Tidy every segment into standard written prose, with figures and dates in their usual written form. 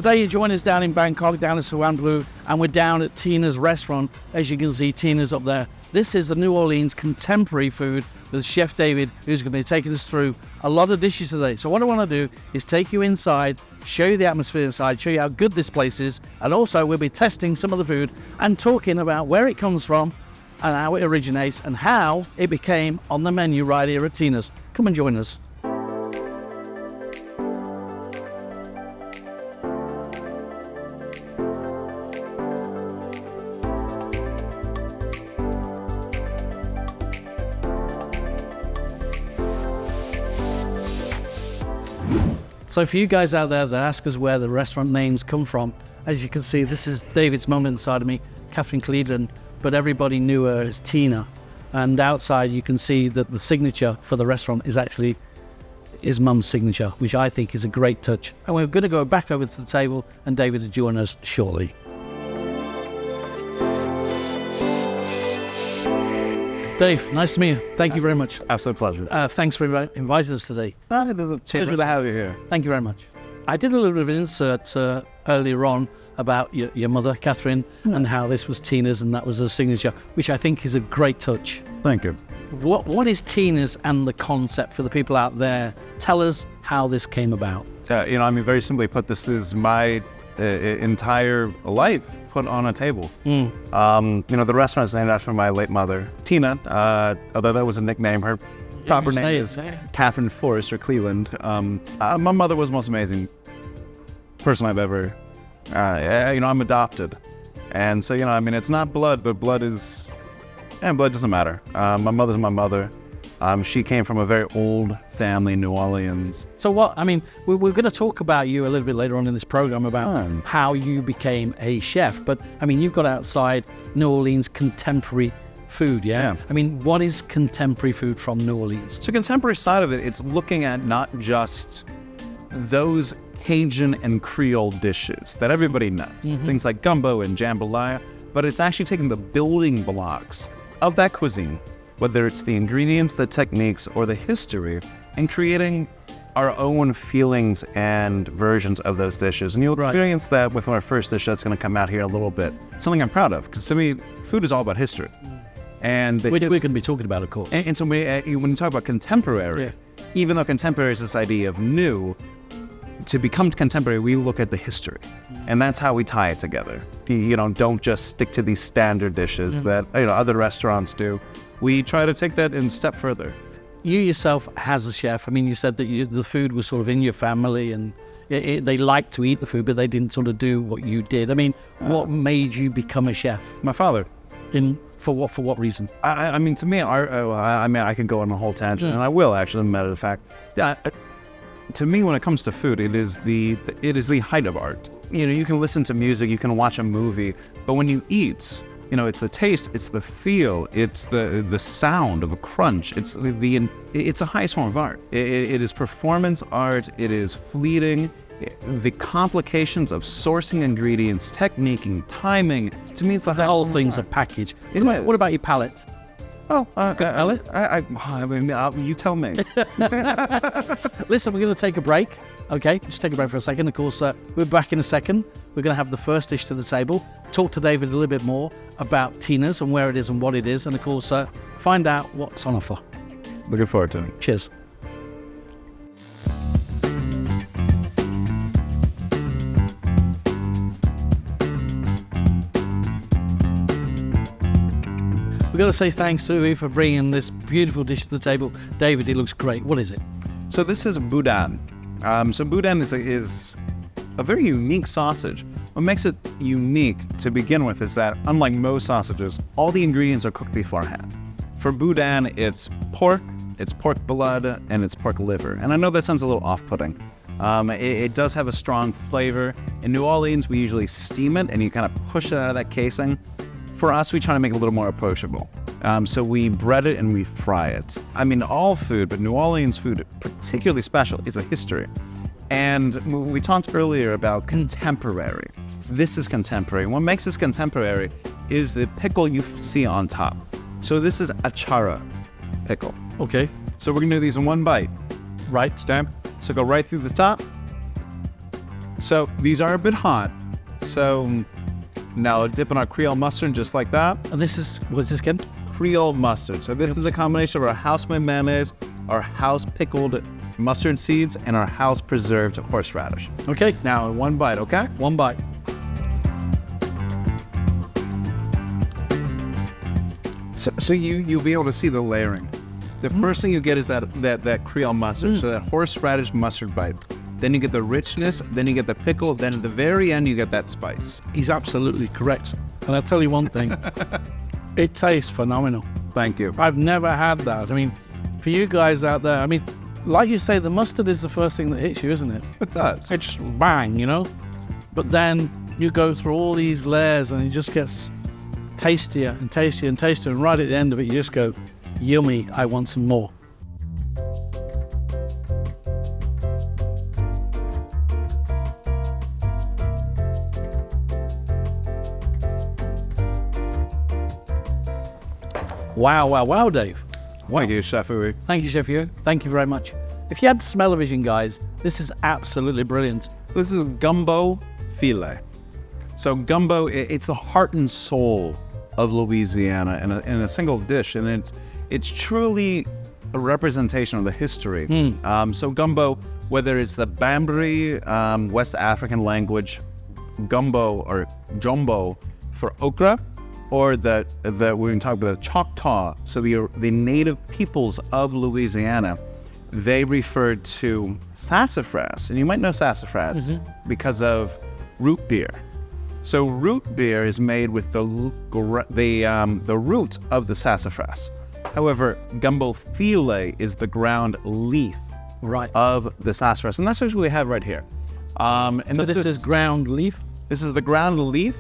Today you join us down in Bangkok, down in Sathorn Bangkok, and we're down at Tina's restaurant. As you can see, Tina's up there. This is the New Orleans contemporary food with Chef David, who's going to be taking us through a lot of dishes today. So what I want to do is take you inside, show you the atmosphere inside, show you how good this place is, and also we'll be testing some of the food and talking about where it comes from and how it originates and how it became on the menu right here at Tina's. Come and join us. So for you guys out there that ask us where the restaurant names come from, as you can see, this is David's mum inside of me, Catherine Cleveland, but everybody knew her as Tina. And outside you can see that the signature for the restaurant is actually his mum's signature, which I think is a great touch. And we're going to go back over to the table and David will join us shortly. Dave, nice to meet you. Thank you very much. Absolute pleasure. Thanks for inviting us today. It is a pleasure to have you here. Thank you very much. I did a little bit of an insert earlier on about your mother, Catherine, and how this was Tina's and that was her signature, which I think is a great touch. Thank you. What is Tina's and the concept for the people out there? Tell us how this came about. Very simply put, this is my entire life put on a table. The restaurant is named after my late mother, Tina, although that was a nickname. Her proper name is Catherine Forrester Cleveland. My mother was the most amazing person I've ever, I'm adopted. And so, it's not blood, but blood doesn't matter. My mother's my mother. She came from a very old family in New Orleans. So we're going to talk about you a little bit later on in this program about how you became a chef. But, you've got outside New Orleans contemporary food, yeah? What is contemporary food from New Orleans? So contemporary side of it, it's looking at not just those Cajun and Creole dishes that everybody knows, things like gumbo and jambalaya, but it's actually taking the building blocks of that cuisine, whether it's the ingredients, the techniques, or the history, and creating our own feelings and versions of those dishes. And you'll experience that with our first dish that's going to come out here a little bit. Something I'm proud of, because to me, food is all about history. And we're going to be talking about, of course. And so when you talk about contemporary, even though contemporary is this idea of new, to become contemporary, we look at the history. And that's how we tie it together. Don't just stick to these standard dishes that other restaurants do. We try to take that a step further. You yourself, as a chef, you said that the food was sort of in your family and they liked to eat the food, but they didn't sort of do what you did. What made you become a chef? My father. For what reason? To me, I can go on a whole tangent, and I will actually, as a matter of fact. To me, when it comes to food, it is the height of art. You can listen to music, you can watch a movie, but when you eat, it's the taste, it's the feel, it's the sound of a crunch. It's the highest form of art. It is performance art. It is fleeting. The complications of sourcing ingredients, techniquing, timing. To me, it's the whole thing's a package. What about your palate? Oh, palate? You tell me. Listen, we're going to take a break. Okay, just take a break for a second. Of course, we're back in a second. We're going to have the first dish to the table, talk to David a little bit more about Tina's and where it is and what it is, and of course, find out what's on offer. Looking forward to it. Cheers. We've got to say thanks to you for bringing this beautiful dish to the table. David, it looks great. What is it? So this is boudin. Boudin is a very unique sausage. What makes it unique to begin with is that, unlike most sausages, all the ingredients are cooked beforehand. For boudin, it's pork blood, and it's pork liver. And I know that sounds a little off-putting. It does have a strong flavor. In New Orleans, we usually steam it, and you kind of push it out of that casing. For us, we try to make it a little more approachable. So we bread it and we fry it. All food, but New Orleans food, particularly special, is a history. And we talked earlier about contemporary. This is contemporary. What makes this contemporary is the pickle you see on top. So this is achara pickle. Okay. So we're gonna do these in one bite. Right. So go right through the top. So these are a bit hot. So now dip in our Creole mustard just like that. And this is, what's this again? Creole mustard. So this is a combination of our house-made mayonnaise, our house-pickled mustard seeds, and our house-preserved horseradish. Okay. Now, one bite, okay? One bite. So you'll be able to see the layering. The first thing you get is that Creole mustard, so that horseradish mustard bite. Then you get the richness, then you get the pickle, then at the very end you get that spice. He's absolutely correct. And I'll tell you one thing, it tastes phenomenal. Thank you. I've never had that. I mean, for you guys out there, I mean, like you say, the mustard is the first thing that hits you, isn't it? It does. It just bang, you know? But then you go through all these layers and it just gets tastier and tastier and tastier. And right at the end of it, you just go, yummy, I want some more. Wow, wow, wow, Dave. Thank you, Chef Uwe. Thank you, Chef Yu. Thank you very much. If you had smell-o-vision, guys, this is absolutely brilliant. This is gumbo filet. So gumbo, it's the heart and soul of Louisiana in a single dish, and it's truly a representation of the history. So gumbo, whether it's the Bambari, West African language, gumbo or jumbo for okra, or that we're going to talk about the Choctaw, so the native peoples of Louisiana, they referred to sassafras, and you might know sassafras because of root beer. So root beer is made with the root of the sassafras. However, gumbo filet is the ground leaf of the sassafras, and that's what we have right here. And so this is ground leaf? This is the ground leaf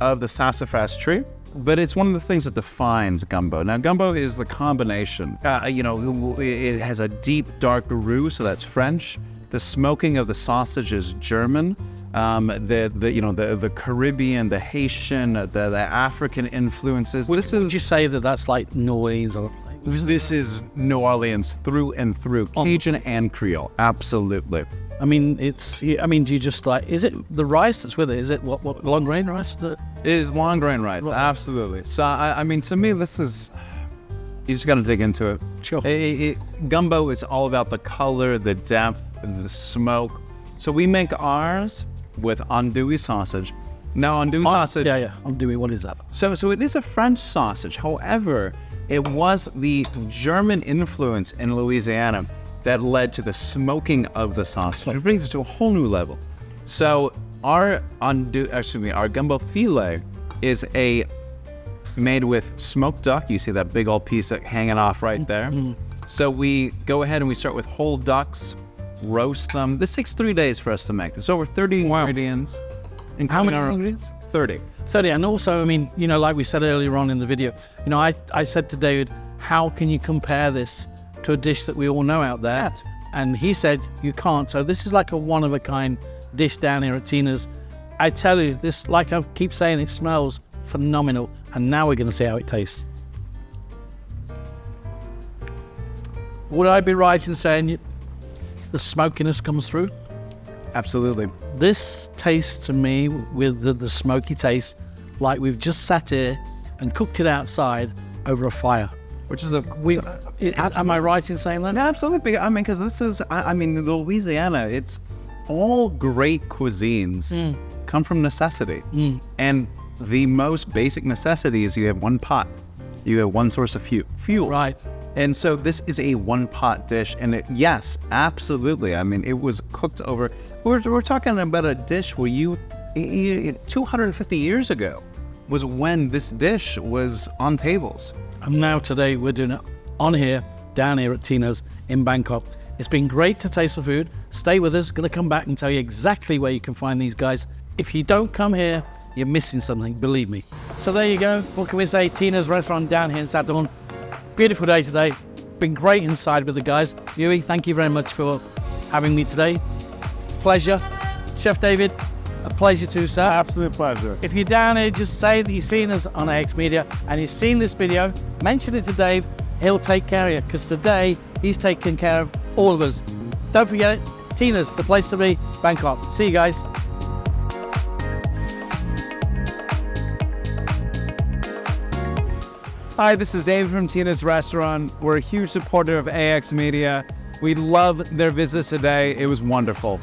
of the sassafras tree. But it's one of the things that defines gumbo. Now, gumbo is the combination. It has a deep, dark roux, so that's French. The smoking of the sausage is German. The Caribbean, the Haitian, the African influences. Would you say that that's like New Orleans or? This is New Orleans through and through, Cajun and Creole, absolutely. I mean, do you just like, is it the rice that's with it? Is it what long grain rice? It is long grain rice, absolutely. So, I mean, to me, this is, you just got to dig into it. Sure. Gumbo is all about the color, the depth, the smoke. So we make ours with andouille sausage. Now, andouille sausage... Yeah, andouille, what is that? So it is a French sausage. However, it was the German influence in Louisiana that led to the smoking of the sausage. It brings it to a whole new level. So our gumbo filet is made with smoked duck. You see that big old piece hanging off right there. So we go ahead and we start with whole ducks, roast them. This takes 3 days for us to make. There's over 30 ingredients. How many ingredients? 30. 30, and also, I mean, like we said earlier on in the video, I said to David, how can you compare this to a dish that we all know out there? And he said, you can't. So this is like a one-of-a-kind dish down here at Tina's. I tell you, this, like I keep saying, it smells phenomenal. And now we're going to see how it tastes. Would I be right in saying the smokiness comes through? Absolutely. This tastes to me with the smoky taste like we've just sat here and cooked it outside over a fire. Which is am I right in saying that? Absolutely. I mean, because this is, Louisiana, it's all great cuisines come from necessity. And the most basic necessity is you have one pot. You have one source of fuel. Right. And so this is a one-pot dish. And yes, absolutely. I mean, it was cooked over, we're talking about a dish where 250 years ago was when this dish was on tables. And now today we're doing it down here at Tina's in Bangkok. It's been great to taste the food. Stay with us. Going to come back and tell you exactly where you can find these guys. If you don't come here, you're missing something, believe me. So there you go. What can we say? Tina's restaurant down here in Sathorn. Beautiful day today. Been great inside with the guys. Yui, thank you very much for having me today. Pleasure. Chef David, a pleasure too, sir. Absolute pleasure. If you're down here, just say that you've seen us on AX Media and you've seen this video. Mention it to Dave. He'll take care of you, because today he's taking care of all of us. Don't forget it. Tina's, the place to be. Bangkok. See you guys. Hi, this is David from Tina's Restaurant. We're a huge supporter of AX Media. We love their visits today. It was wonderful.